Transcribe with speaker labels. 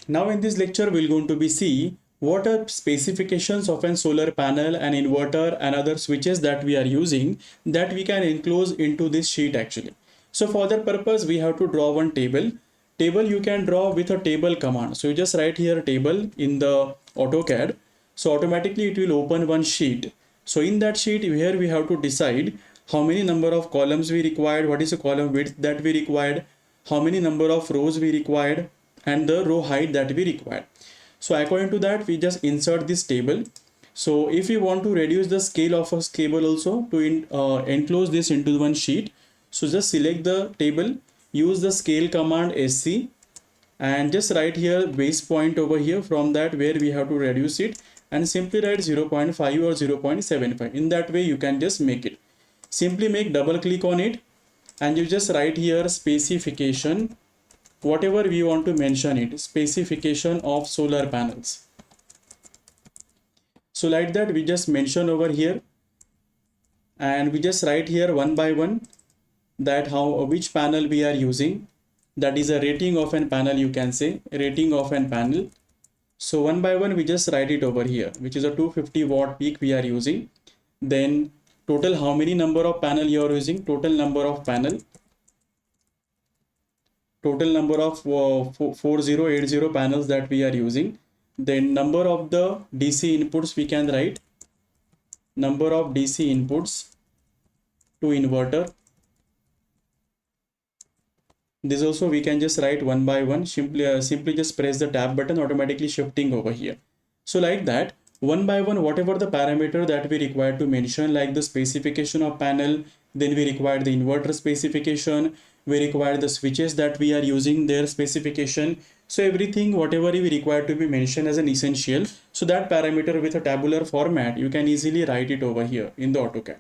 Speaker 1: Now in this lecture, we're going to be see what are specifications of an solar panel, an inverter and other switches that we are using that we can enclose into this sheet actually. So for that purpose, we have to draw one table. Table you can draw with a table command. So you just write here table in the AutoCAD. So automatically it will open one sheet. So in that sheet here we have to decide how many number of columns we required, what is the column width that we required, how many number of rows we required, and the row height that we required. So according to that, we just insert this table. So if you want to reduce the scale of a table also to enclose this into one sheet, so just select the table, use the scale command SC, and just write here base point over here. From that where we have to reduce it, and simply write 0.5 or 0.75. In that way you can just make it. Simply make double click on it and you just write here specification, whatever we want to mention it, specification of solar panels. So like that we just mention over here, and we just write here one by one that which panel we are using. That is a rating of an panel, you can say rating of an panel. So one by one we just write it over here, which is a 250 watt peak we are using. Then total how many number of panel you are using, total number of panel, total number of 4080 panels that we are using. Then number of the DC inputs we can write, number of DC inputs to inverter. This also we can just write one by one. Simply just press the tab button, automatically shifting over here. So like that, one by one, whatever the parameter that we require to mention, like the specification of panel, then we require the inverter specification, we require the switches that we are using, their specification. So everything whatever we require to be mentioned as an essential, so that parameter with a tabular format you can easily write it over here in the AutoCAD.